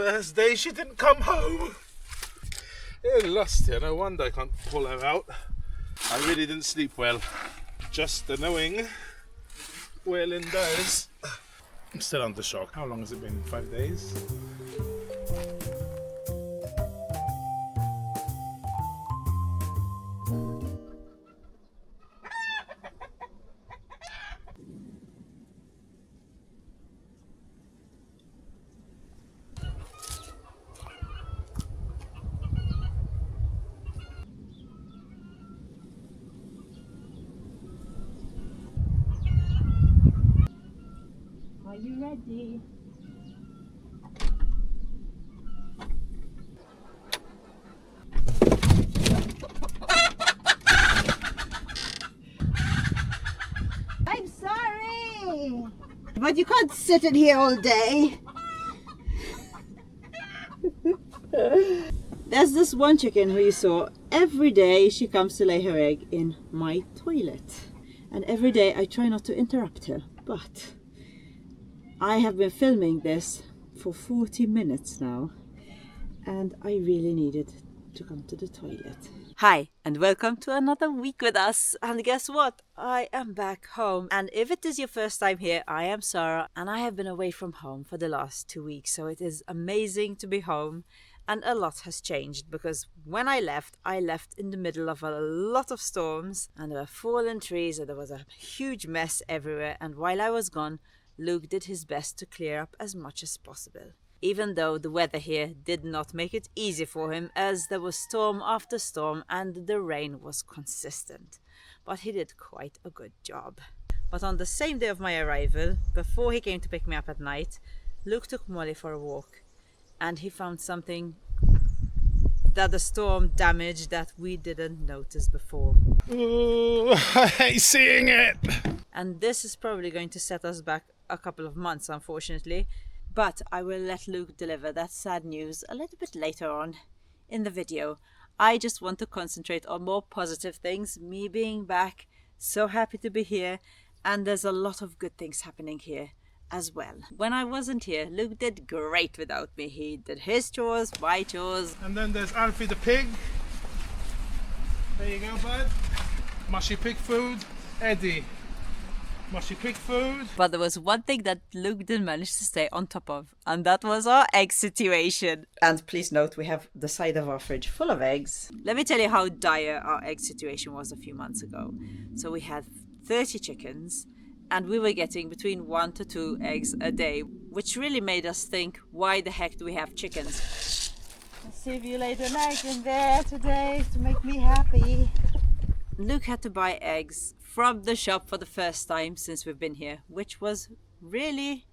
first day she didn't come home. I lost her. No wonder I can't pull her out. I really didn't sleep well. Just the knowing where Linda is. I'm still under shock. How long has it been? 5 days? Are you ready? I'm sorry, but you can't sit in here all day. There's this one chicken who you saw. Every day she comes to lay her egg in my toilet. And every day I try not to interrupt her, but I have been filming this for 40 minutes now, and I really needed to come to the toilet. Hi, and welcome to another week with us. And guess what? I am back home. And if it is your first time here, I am Sarah, and I have been away from home for the last 2 weeks. So it is amazing to be home. And a lot has changed, because when I left in the middle of a lot of storms, and there were fallen trees, and there was a huge mess everywhere. And while I was gone, Luke did his best to clear up as much as possible. Even though the weather here did not make it easy for him, as there was storm after storm and the rain was consistent. But he did quite a good job. But on the same day of my arrival, before he came to pick me up at night, Luke took Molly for a walk, and he found something that the storm damaged that we didn't notice before. Ooh, I hate seeing it. And this is probably going to set us back a couple of months, unfortunately. But I will let Luke deliver that sad news a little bit later on in the video. I just want to concentrate on more positive things, me being back, so happy to be here, and there's a lot of good things happening here as well. When I wasn't here, Luke did great without me. He did his chores, my chores. And then there's Alfie the pig. There you go, bud. Mushy pig food. Eddie. Mushy pig food. But there was one thing that Luke didn't manage to stay on top of, and that was our egg situation. And please note, we have the side of our fridge full of eggs. Let me tell you how dire our egg situation was a few months ago. So we had 30 chickens, and we were getting between 1 to 2 eggs a day, which really made us think, why the heck do we have chickens? Let's see if you laid an egg in there today to make me happy. Luke had to buy eggs from the shop for the first time since we've been here, which was really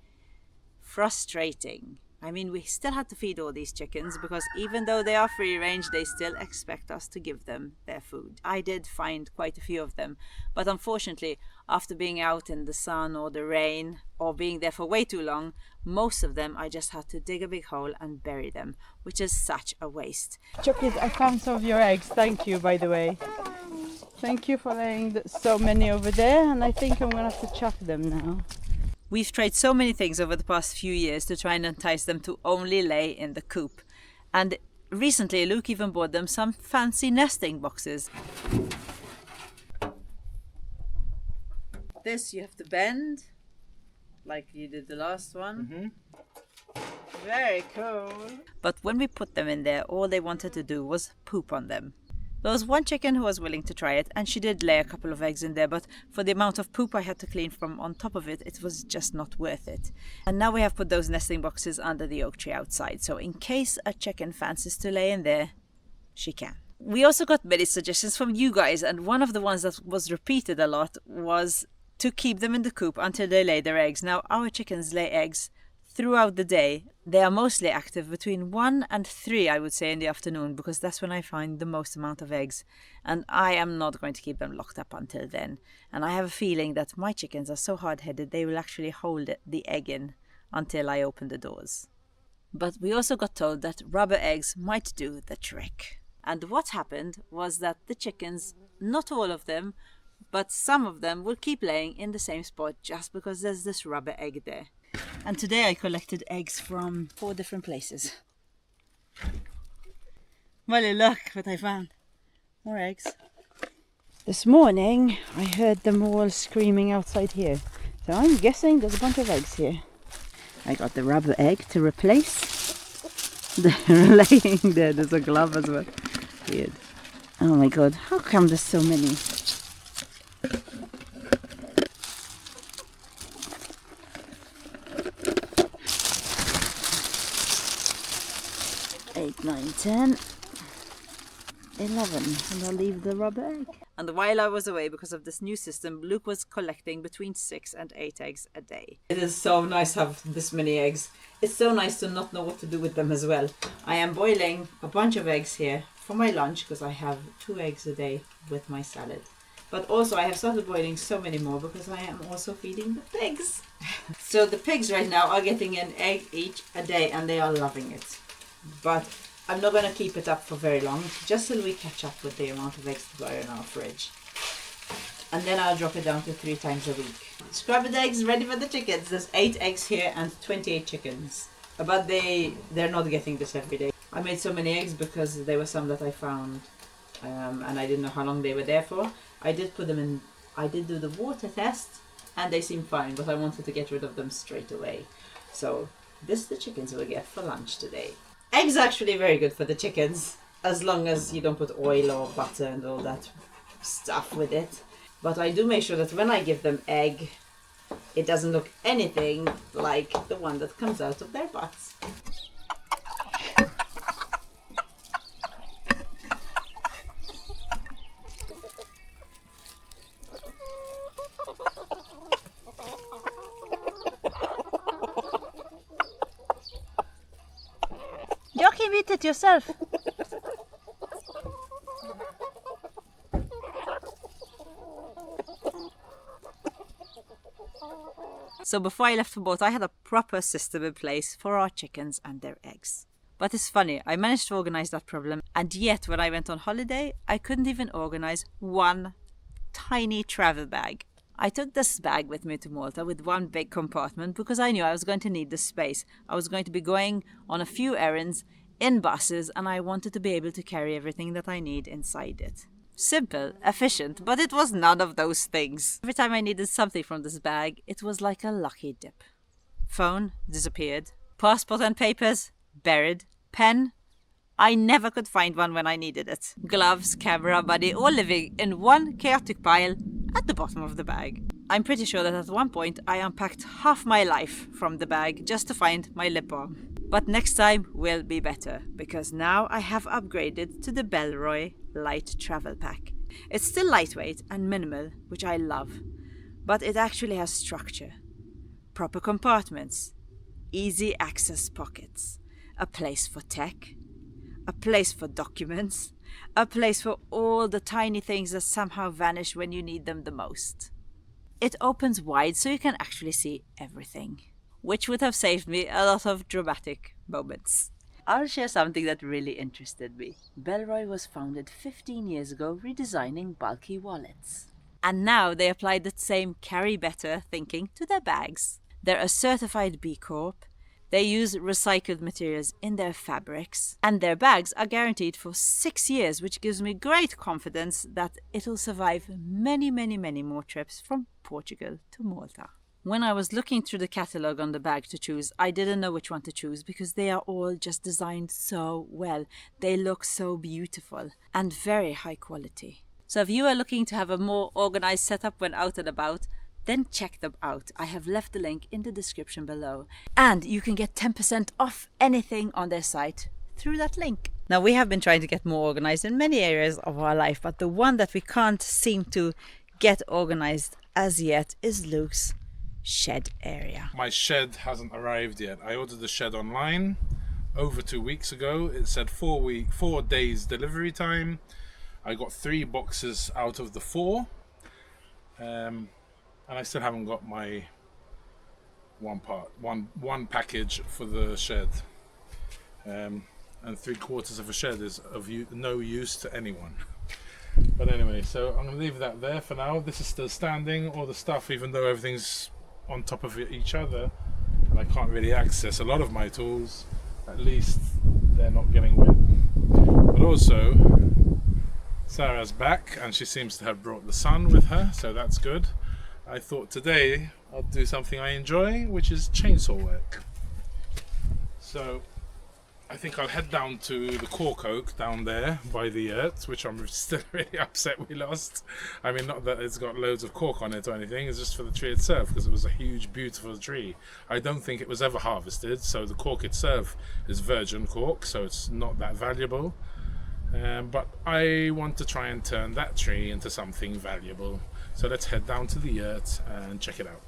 frustrating. I mean, we still had to feed all these chickens, because even though they are free range, they still expect us to give them their food. I did find quite a few of them, but unfortunately, after being out in the sun or the rain or being there for way too long, most of them I just had to dig a big hole and bury them, which is such a waste. Chuckies, I found some of your eggs. Thank you, by the way. Thank you for laying so many over there, and I think I'm gonna have to chuck them now. We've tried so many things over the past few years to try and entice them to only lay in the coop. And recently Luke even bought them some fancy nesting boxes. This you have to bend, like you did the last one. Very cool. But when we put them in there, all they wanted to do was poop on them. There was one chicken who was willing to try it, and she did lay a couple of eggs in there, but for the amount of poop I had to clean from on top of it, it was just not worth it. And now we have put those nesting boxes under the oak tree outside, so in case a chicken fancies to lay in there, she can. We also got many suggestions from you guys, and one of the ones that was repeated a lot was to keep them in the coop until they lay their eggs. Now, our chickens lay eggs throughout the day. They are mostly active between 1 and 3, I would say, in the afternoon, because that's when I find the most amount of eggs. And I am not going to keep them locked up until then. And I have a feeling that my chickens are so hard-headed, they will actually hold the egg in until I open the doors. But we also got told that rubber eggs might do the trick. And what happened was that the chickens, not all of them, but some of them will keep laying in the same spot just because there's this rubber egg there. And today I collected eggs from 4 different places. Well, look what I found. More eggs. This morning I heard them all screaming outside here. So I'm guessing there's a bunch of eggs here. I got the rubber egg to replace. They're laying there. There's a glove as well. Weird. Oh my god, how come there's so many? 8, 9, 10, 11, and I'll leave the rubber egg. And while I was away, because of this new system, Luke was collecting between 6 and 8 eggs a day. It is so nice to have this many eggs. It's so nice to not know what to do with them as well. I am boiling a bunch of eggs here for my lunch, because I have 2 eggs a day with my salad. But also I have started boiling so many more because I am also feeding the pigs. So the pigs right now are getting an egg each a day and they are loving it. But I'm not going to keep it up for very long, just till we catch up with the amount of eggs that are in our fridge. And then I'll drop it down to 3 times a week. Scrambled eggs ready for the chickens. There's 8 eggs here and 28 chickens. But they're not getting this every day. I made so many eggs because there were some that I found and I didn't know how long they were there for. I did put them in, I did do the water test and they seemed fine, but I wanted to get rid of them straight away. So this the chickens will get for lunch today. Eggs are actually very good for the chickens, as long as you don't put oil or butter and all that stuff with it. But I do make sure that when I give them egg, it doesn't look anything like the one that comes out of their butts. You can eat it yourself. So before I left for boat, I had a proper system in place for our chickens and their eggs. But it's funny, I managed to organize that problem, and yet when I went on holiday, I couldn't even organize one tiny travel bag. I took this bag with me to Malta with one big compartment because I knew I was going to need the space. I was going to be going on a few errands in buses and I wanted to be able to carry everything that I need inside it. Simple, efficient, but it was none of those things. Every time I needed something from this bag, it was like a lucky dip. Phone disappeared. Passport and papers buried. Pen, I never could find one when I needed it. Gloves, camera, buddy, all living in one chaotic pile at the bottom of the bag. I'm pretty sure that at one point I unpacked half my life from the bag just to find my lip balm. But next time will be better, because now I have upgraded to the Belroy Light Travel Pack. It's still lightweight and minimal, which I love, but it actually has structure. Proper compartments, easy access pockets, a place for tech, a place for documents, a place for all the tiny things that somehow vanish when you need them the most. It opens wide so you can actually see everything, which would have saved me a lot of dramatic moments. I'll share something that really interested me. Belroy was founded 15 years ago redesigning bulky wallets. And now they apply the same carry better thinking to their bags. They're a certified B Corp. They use recycled materials in their fabrics, and their bags are guaranteed for 6 years, which gives me great confidence that it'll survive many, many, many more trips from Portugal to Malta. When I was looking through the catalogue on the bag to choose, I didn't know which one to choose because they are all just designed so well. They look so beautiful and very high quality. So if you are looking to have a more organized setup when out and about, then check them out. I have left the link in the description below. And you can get 10% off anything on their site through that link. Now, we have been trying to get more organized in many areas of our life, but the one that we can't seem to get organized as yet is Luke's shed area. My shed hasn't arrived yet. I ordered the shed online over 2 weeks ago. It said 4 days delivery time. I got 3 boxes out of the 4. And I still haven't got my one package for the shed. And 3/4 of a shed is of no use to anyone. But anyway, so I'm going to leave that there for now. This is still standing. All the stuff, even though everything's on top of each other, I can't really access a lot of my tools. At least they're not getting wet. But also, Sarah's back and she seems to have brought the sun with her, so that's good. I thought today I'll do something I enjoy, which is chainsaw work. So I think I'll head down to the cork oak down there by the yurt, which I'm still really upset we lost. I mean, not that it's got loads of cork on it or anything, it's just for the tree itself, because it was a huge, beautiful tree. I don't think it was ever harvested, so the cork itself is virgin cork, so it's not that valuable. But I want to try and turn that tree into something valuable. So let's head down to the yurt and check it out.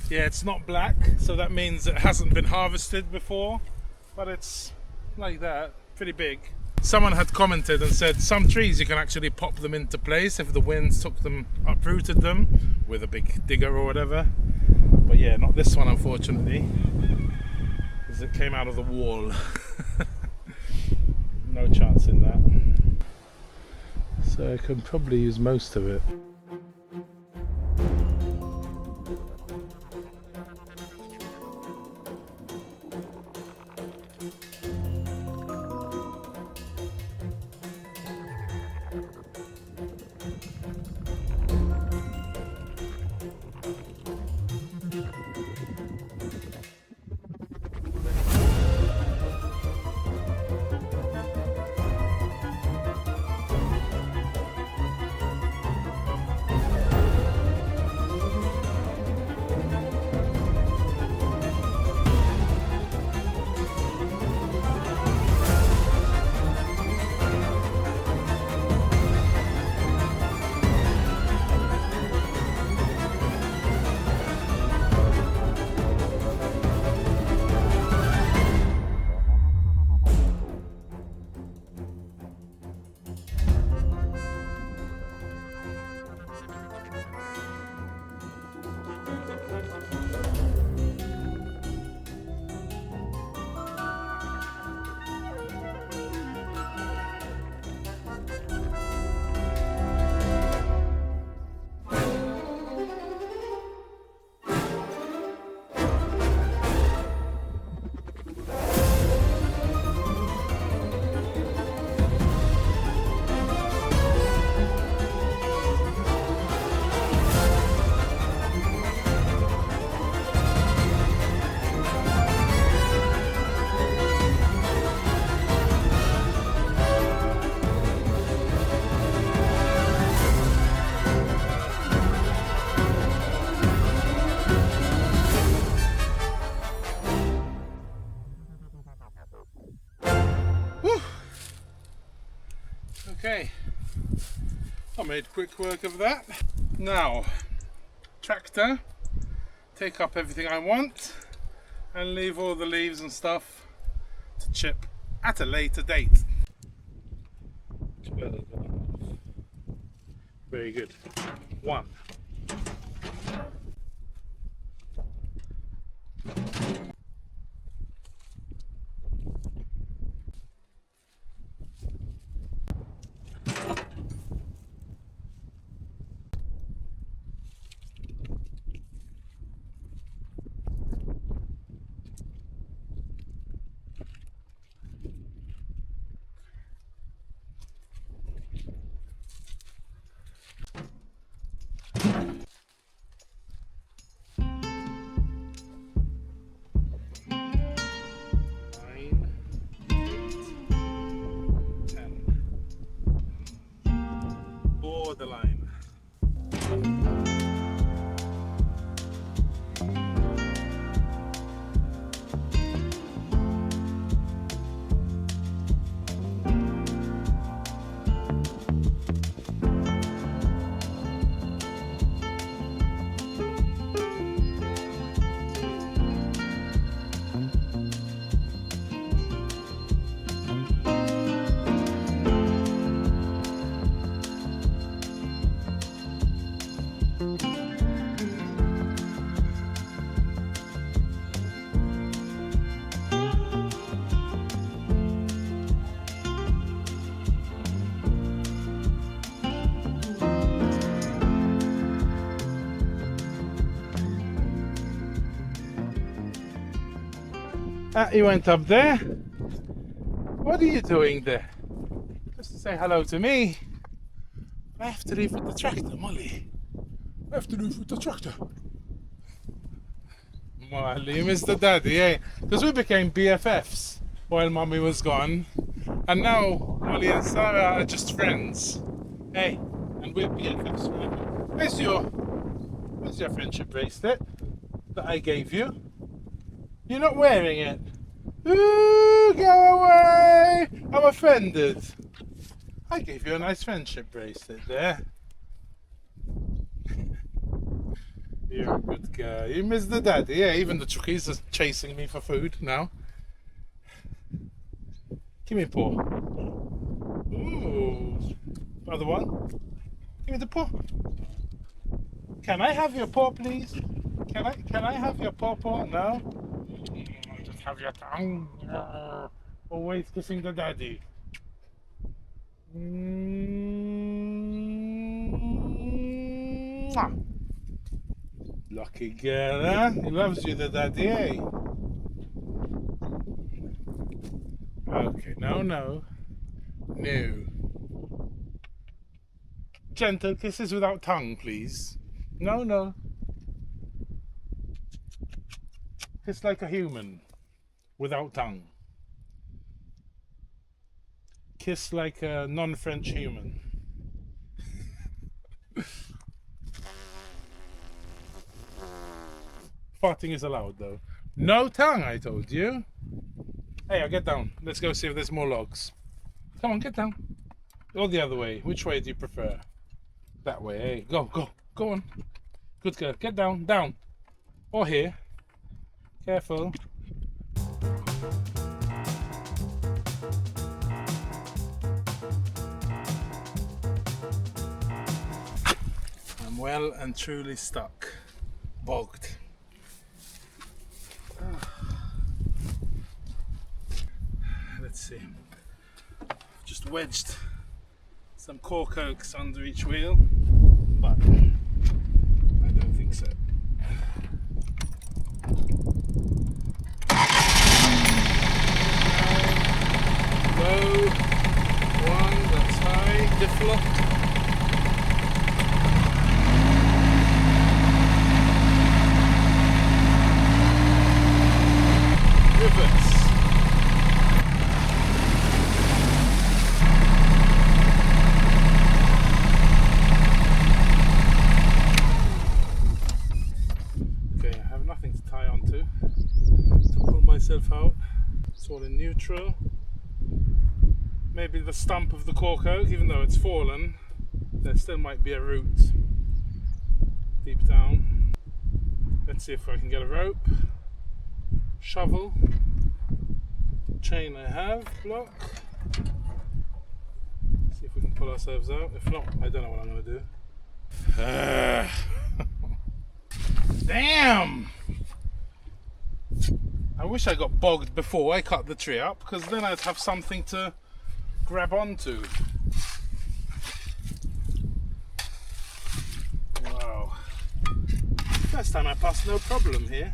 Yeah, it's not black, so that means it hasn't been harvested before, but it's like that, pretty big. Someone had commented and said some trees you can actually pop them into place if the winds took them, uprooted them with a big digger or whatever. But yeah, not this one unfortunately, because it came out of the wall. No chance in that. So I can probably use most of it. Okay, I made quick work of that. Now, tractor, take up everything I want and leave all the leaves and stuff to chip at a later date. 12 and a half. Very good. 1. Ah, you went up there? What are you doing there? Just to say hello to me. I have to leave with the tractor, Molly. I have to leave with the tractor. Molly, Mr. Daddy, eh? Because we became BFFs while Mommy was gone. And now Molly and Sarah are just friends. Hey, and we're BFFs forever. Where's your friendship bracelet that I gave you? You're not wearing it. Ooh, go away! I'm offended. I gave you a nice friendship bracelet there. You're a good guy. You miss the daddy. Yeah, even the chuckies are chasing me for food now. Give me a paw. Ooh. Other one. Give me the paw. Can I have your paw, please? Can I have your paw? No? Just have your tongue. Always kissing the daddy. Mwah. Lucky girl, huh? He loves you, the daddy, eh? Okay, no. Gentle kisses without tongue, please. No. Kiss like a human, without tongue. Kiss like a non-French human. Farting is allowed, though. No tongue, I told you. Hey, get down. Let's go see if there's more logs. Come on, get down. Or the other way. Which way do you prefer? That way, hey. Go on. Good girl. Get down. Or here. Careful. I'm well and truly stuck. Bogged. Let's see. Just wedged some cork oaks under each wheel, but I don't think so. Low, one, that's high, diff lock. Rivets. Okay, I have nothing to tie onto pull myself out. It's all in neutral. Maybe the stump of the cork oak, even though it's fallen, there still might be a root deep down. Let's see if I can get a rope. Shovel, chain I have, block. See if we can pull ourselves out. If not, I don't know what I'm going to do. Damn! I wish I got bogged before I cut the tree up, because then I'd have something to grab onto. Wow. First time I passed, no problem here.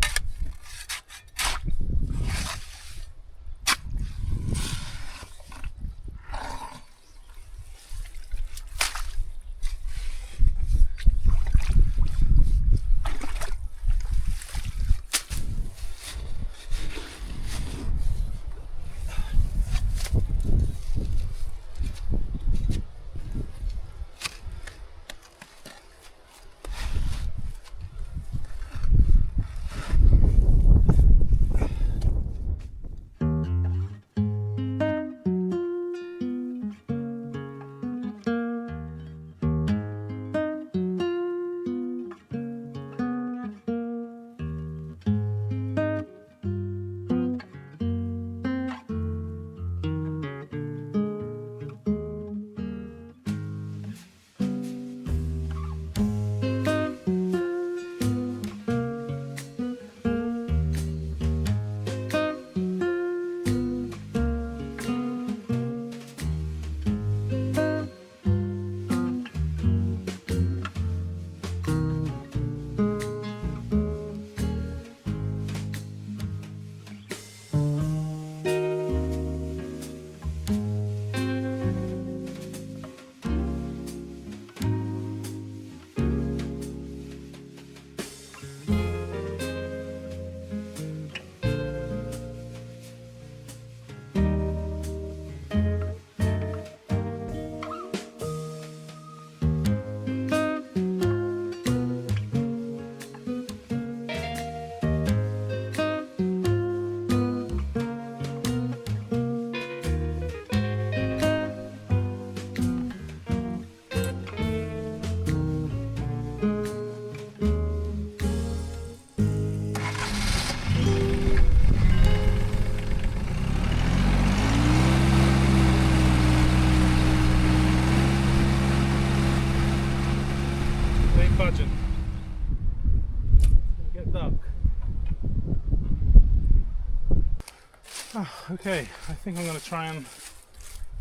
Oh, okay, I think I'm going to try and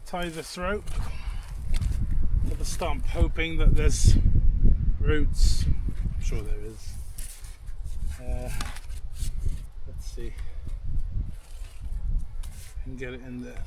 tie this rope to the stump, hoping that there's roots. I'm sure there is. Let's see. I can get it in there.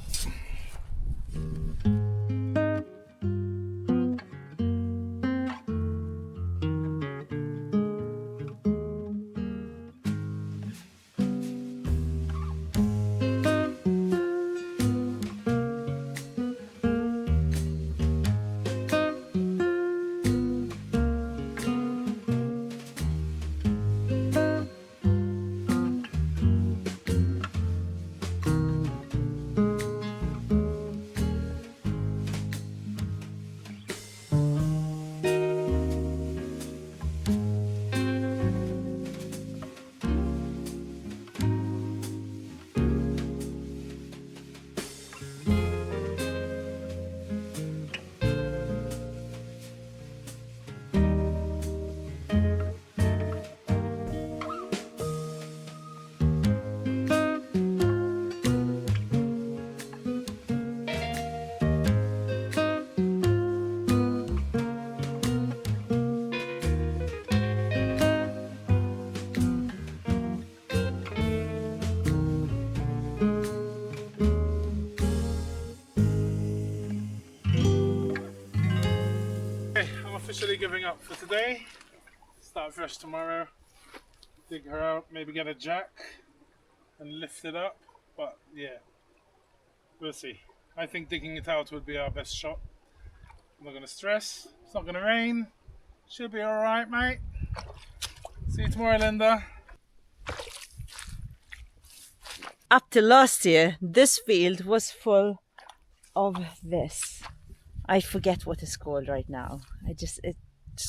Officially giving up for today. Start fresh tomorrow. Dig her out, maybe get a jack and lift it up. But yeah, we'll see. I think digging it out would be our best shot. I'm not gonna stress. It's not gonna rain. Should be alright, mate. See you tomorrow, Linda. Up to last year, this field was full of this. I forget what it's called right now. It just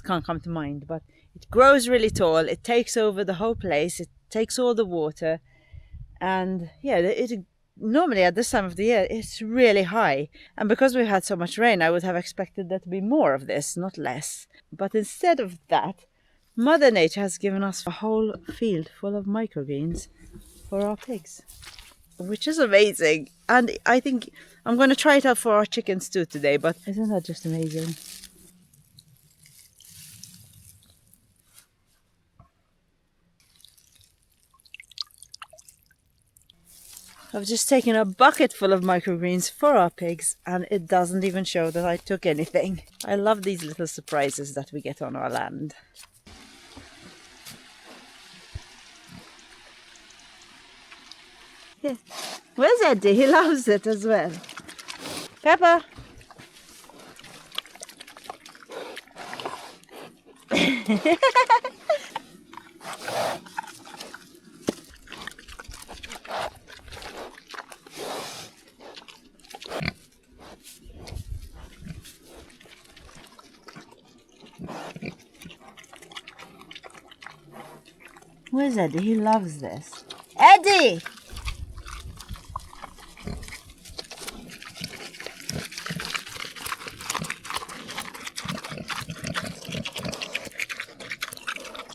can't come to mind. But it grows really tall. It takes over the whole place. It takes all the water, and yeah, it normally at this time of the year it's really high. And because we've had so much rain, I would have expected there to be more of this, not less. But instead of that, Mother Nature has given us a whole field full of microgreens for our pigs, which is amazing. And I think I'm going to try it out for our chickens too today, but isn't that just amazing? I've just taken a bucket full of microgreens for our pigs, and it doesn't even show that I took anything. I love these little surprises that we get on our land. Yeah. Where's Eddie? He loves it as well. Peppa! Where's Eddie? He loves this. Eddie!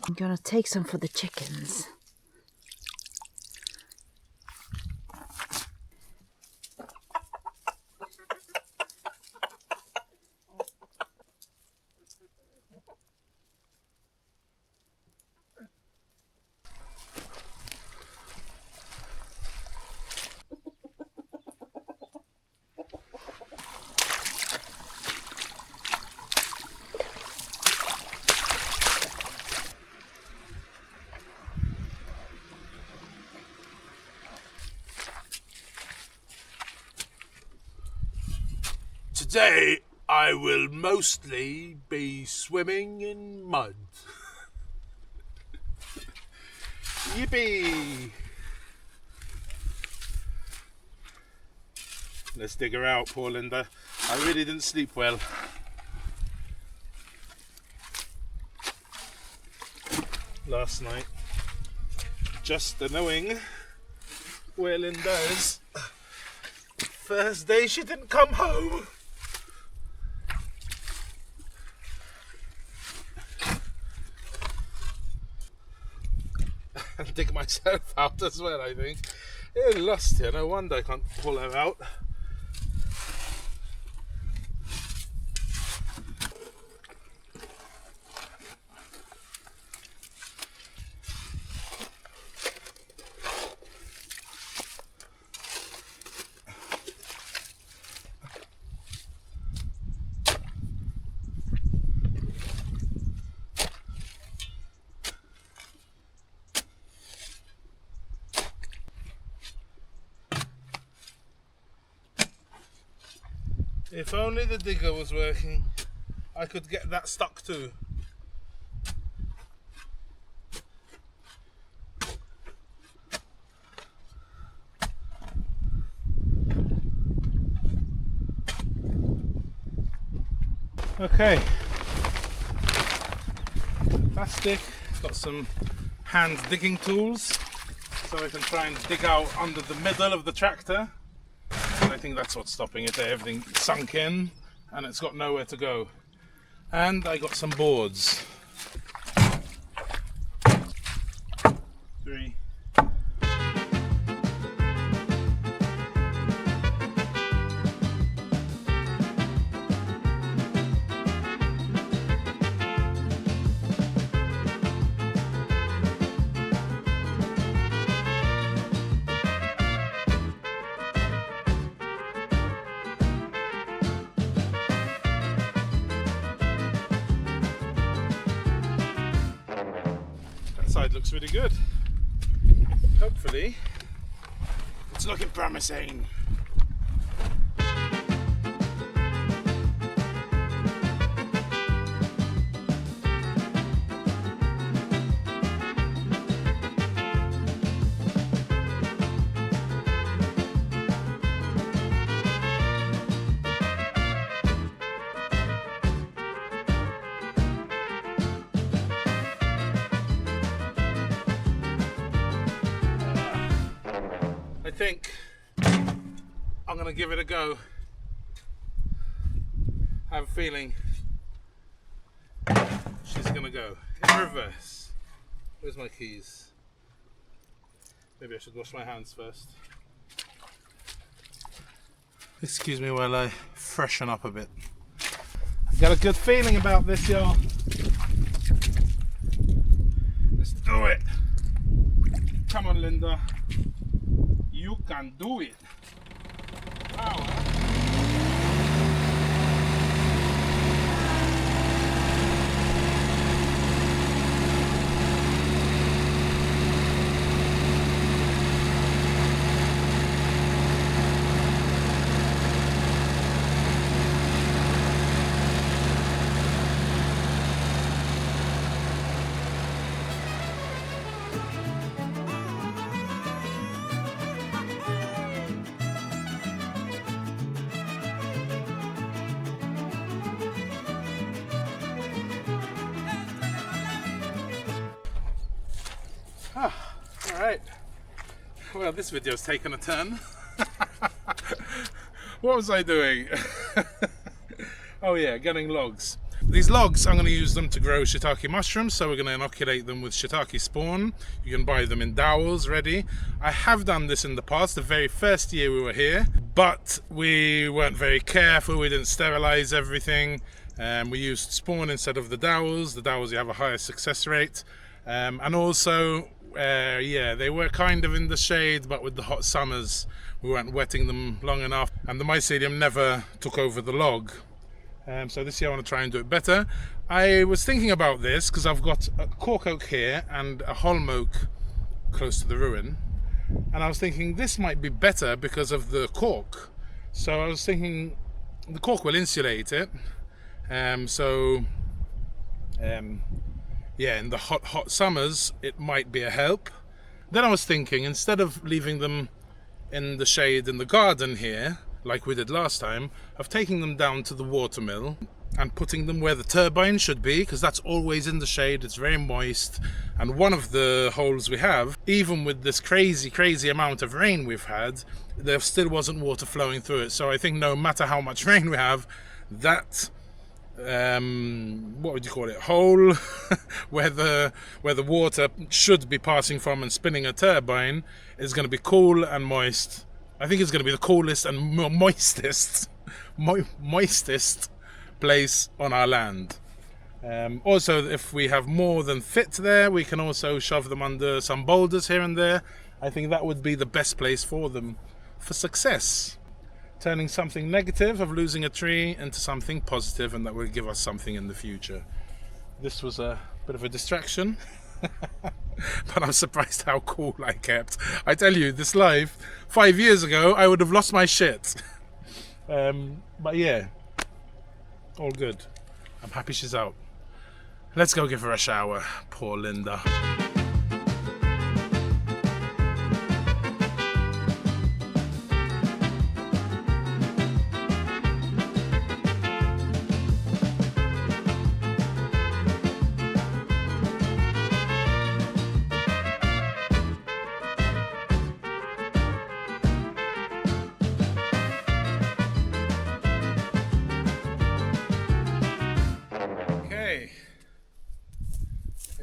I'm gonna take some for the chickens. Today I will mostly be swimming in mud. Yippee! Let's dig her out, poor Linda. I really didn't sleep well. Last night. Just knowing where Linda is. First day she didn't come home. And dig myself out as well, I think. It's lost here, no wonder I can't pull her out. If only the digger was working, I could get that stuck too. Okay, plastic, got some hand digging tools so I can try and dig out under the middle of the tractor. I think that's what's stopping it there. Everything sunk in and it's got nowhere to go. And I got some boards. 3. Side looks really good. Hopefully it's looking promising. I think I'm going to give it a go. I have a feeling she's going to go in reverse. Where's my keys? Maybe I should wash my hands first. Excuse me while I freshen up a bit. I've got a good feeling about this, y'all. Let's do it. Come on, Linda. You can do it. Wow. Alright, well, this video's taken a turn. What was I doing? Oh yeah, getting logs. These logs, I'm going to use them to grow shiitake mushrooms, so we're going to inoculate them with shiitake spawn. You can buy them in dowels ready. I have done this in the past, the very first year we were here, but we weren't very careful, we didn't sterilize everything. We used spawn instead of the dowels. The dowels, you have a higher success rate. And also, yeah, they were kind of in the shade, but with the hot summers we weren't wetting them long enough and the mycelium never took over the log. So this year I want to try and do it better. I was thinking about this because I've got a cork oak here and a holm oak close to the ruin, and I was thinking this might be better because of the cork. So I was thinking the cork will insulate it, yeah, in the hot summers it might be a help. Then I was thinking, instead of leaving them in the shade in the garden here like we did last time, of taking them down to the watermill and putting them where the turbine should be, because that's always in the shade, it's very moist. And one of the holes we have, even with this crazy amount of rain we've had, there still wasn't water flowing through it. So I think no matter how much rain we have, that what would you call it, hole where the water should be passing from and spinning a turbine is going to be cool and moist. I think it's going to be the coolest and moistest place on our land. Also, if we have more than fit there, we can also shove them under some boulders here and there. I think that would be the best place for them for success. Turning something negative of losing a tree into something positive, and that will give us something in the future. This was a bit of a distraction, but I'm surprised how cool I kept. I tell you, this life 5 years ago, I would have lost my shit. But yeah, all good. I'm happy she's out. Let's go give her a shower. Poor Linda.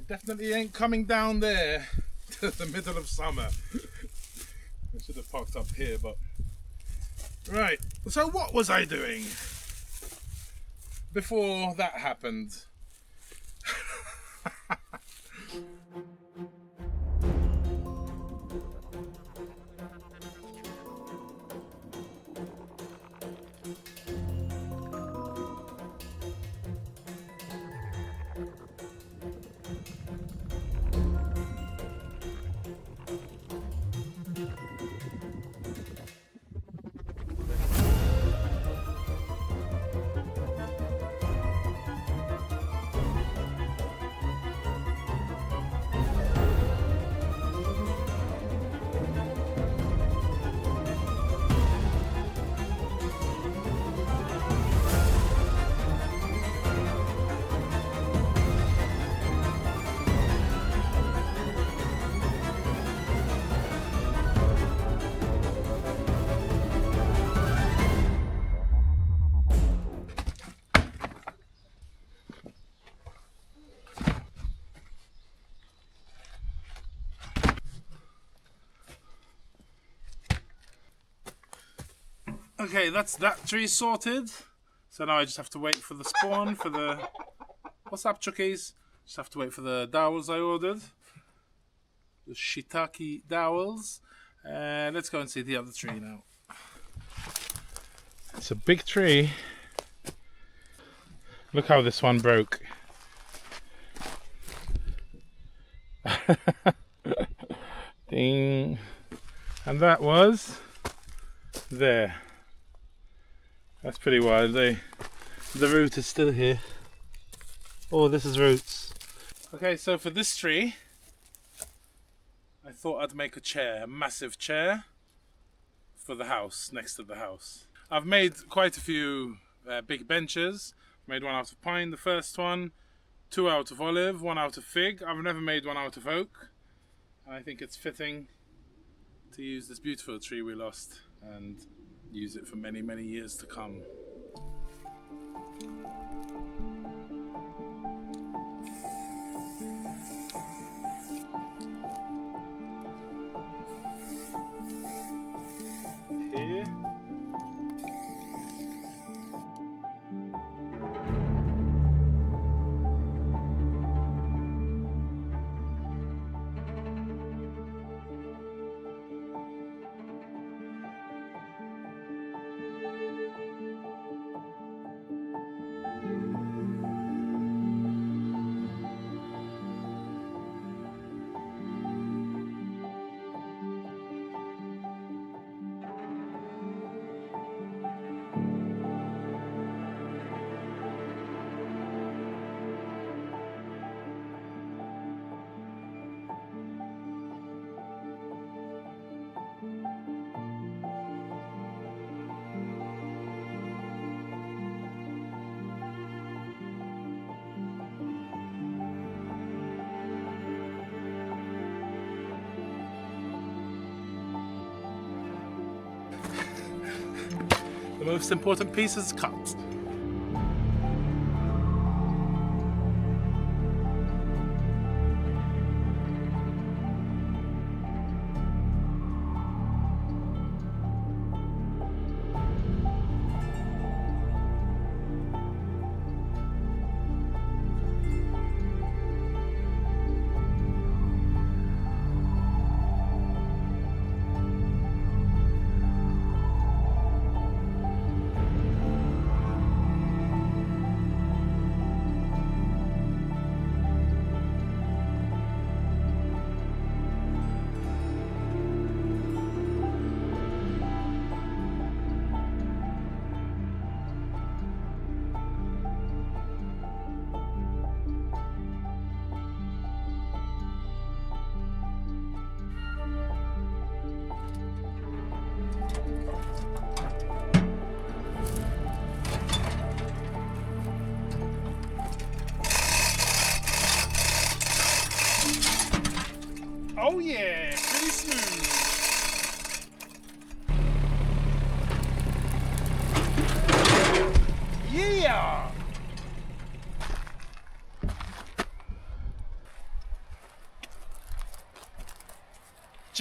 Definitely ain't coming down there to the middle of summer. I should have parked up here, but... Right, so what was I doing before that happened? Okay, that's that tree sorted. So now I just have to wait for the spawn for the... What's up, Chuckies? Just have to wait for the dowels I ordered. The shiitake dowels. Let's go and see the other tree now. It's a big tree. Look how this one broke. Ding. And that was there. That's pretty wild. The root is still here. Oh, this is roots. Okay, so for this tree, I thought I'd make a chair, a massive chair for the house, next to the house. I've made quite a few big benches. Made one out of pine, the first one, 2 out of olive, 1 out of fig. I've never made one out of oak. And I think it's fitting to use this beautiful tree we lost and use it for many, many years to come. Here. The most important piece is cut.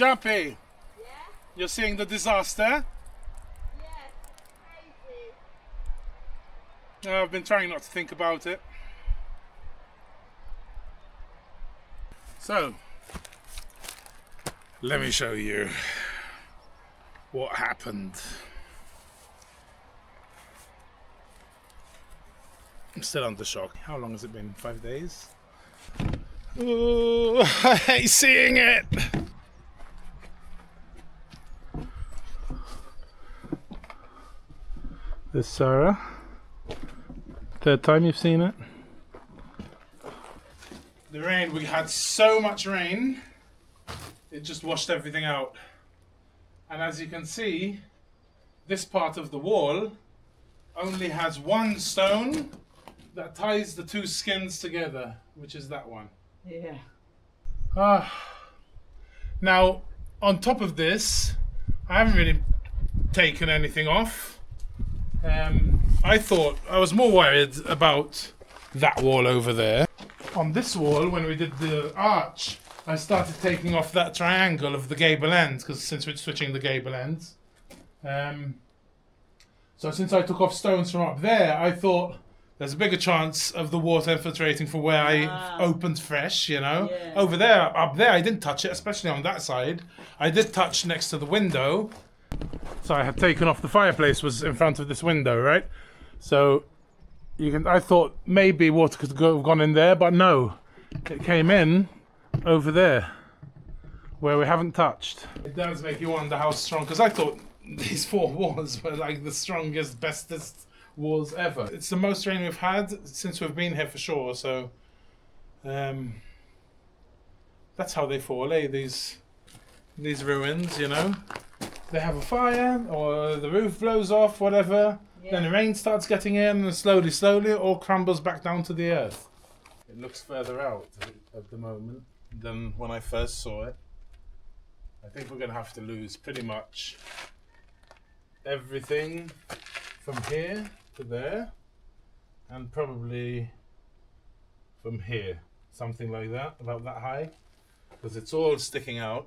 Jumpy, you're seeing the disaster? Yes, crazy. I've been trying not to think about it. So, let me show you what happened. I'm still under shock. How long has it been? 5 days? Oh, I hate seeing it! This Sarah. Third time you've seen it. The rain, we had so much rain, it just washed everything out. And as you can see, this part of the wall only has one stone that ties the two skins together, which is that one. Yeah. Now, on top of this, I haven't really taken anything off. I thought I was more worried about that wall over there. On this wall, when we did the arch, I started taking off that triangle of the gable ends, because since we're switching the gable ends. So since I took off stones from up there, I thought there's a bigger chance of the water infiltrating for where I opened fresh, you know. Yeah. Over there, up there, I didn't touch it, especially on that side. I did touch next to the window. So I had taken off the fireplace, was in front of this window, right? So I thought maybe water could have gone in there, but no. It came in over there, where we haven't touched. It does make you wonder how strong, because I thought these four walls were like the strongest, bestest walls ever. It's the most rain we've had since we've been here for sure, so that's how they fall, these ruins, you know. They have a fire, or the roof blows off, whatever. Yeah. Then the rain starts getting in, and slowly it all crumbles back down to the earth. It looks further out at the moment than when I first saw it. I think we're going to have to lose pretty much everything from here to there, and probably from here, something like that, about that high, because it's all sticking out.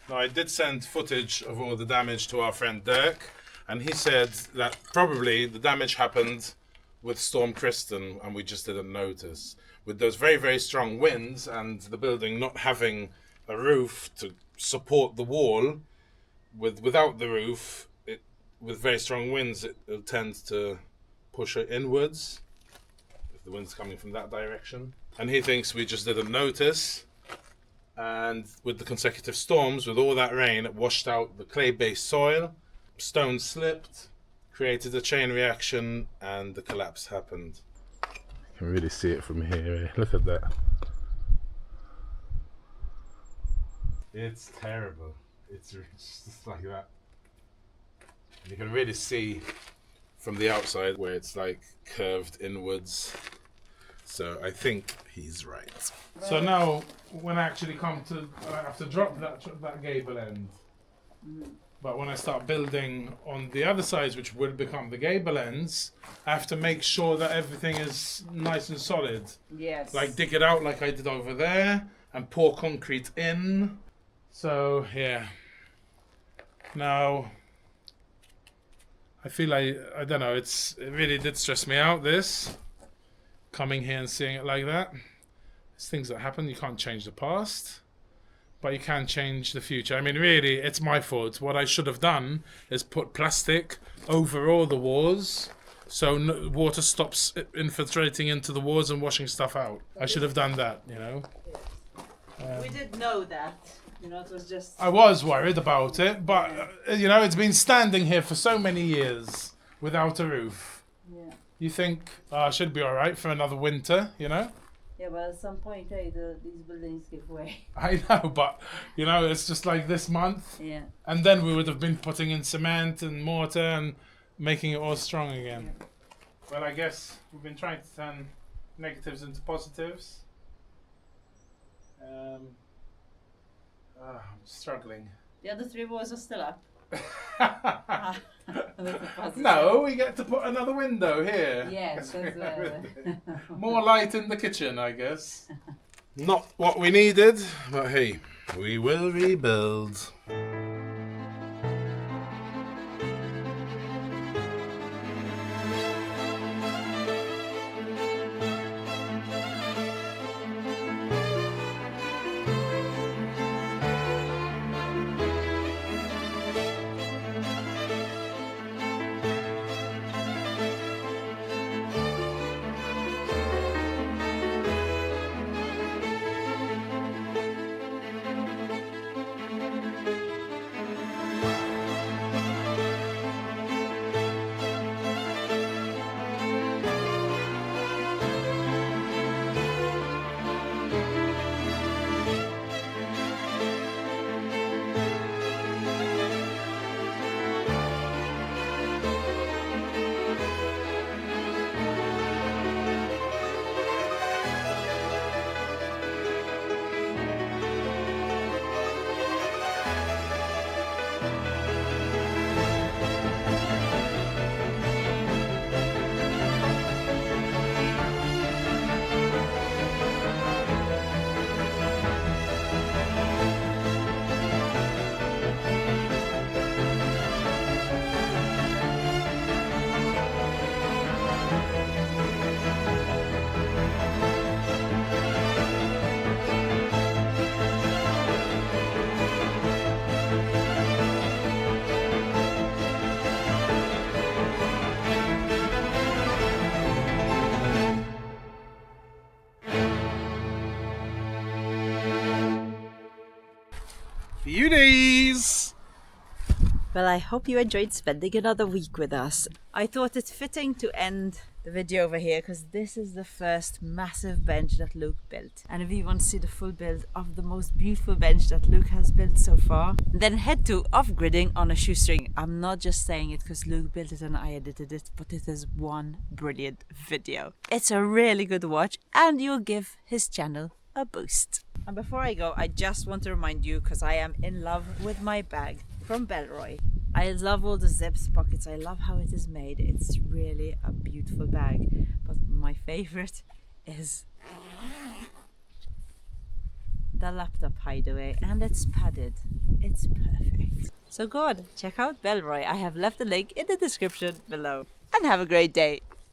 Now, I did send footage of all the damage to our friend Dirk, and he said that probably the damage happened with Storm Kristen and we just didn't notice. With those very, very strong winds and the building not having a roof to support the wall, without the roof, with very strong winds, it'll tend to push it inwards, if the wind's coming from that direction. And he thinks we just didn't notice. And with the consecutive storms, with all that rain, it washed out the clay-based soil, stones slipped, created a chain reaction, and the collapse happened. You can really see it from here, look at that. It's terrible. It's just like that. And you can really see from the outside where it's like curved inwards. So I think he's right. So now, when I actually come to, I have to drop that gable end. But when I start building on the other sides, which will become the gable ends, I have to make sure that everything is nice and solid. Yes. Like dig it out like I did over there, and pour concrete in. So yeah. Now, I feel like, I don't know, it really did stress me out, this. Coming here and seeing it like that. It's things that happen. You can't change the past, but you can change the future. I mean, really, it's my fault. What I should have done is put plastic over all the walls, so water stops infiltrating into the walls and washing stuff out. I should have done that, you know. We did know that. You know, it was just... I was worried about it, but, you know, it's been standing here for so many years without a roof. Yeah. You think, I should be all right for another winter, you know? Yeah, but at some point, these buildings give way. I know, but, you know, it's just like this month. Yeah. And then we would have been putting in cement and mortar and making it all strong again. Yeah. Well, I guess we've been trying to turn negatives into positives. I'm struggling. The other three walls are still up. No, we get to put another window here. Yes. More light in the kitchen, I guess. Not what we needed, but hey, we will rebuild. Beauties! Well, I hope you enjoyed spending another week with us. I thought it's fitting to end the video over here because this is the first massive bench that Luke built. And if you want to see the full build of the most beautiful bench that Luke has built so far, then head to Off-Gridding on a Shoestring. I'm not just saying it because Luke built it and I edited it, but it is one brilliant video. It's a really good watch and you'll give his channel a boost. And before I go, I just want to remind you, because I am in love with my bag from Belroy. I love all the zips, pockets, I love how it is made. It's really a beautiful bag. But my favorite is the laptop hideaway, and it's padded. It's perfect. So go on, check out Belroy. I have left the link in the description below. And have a great day.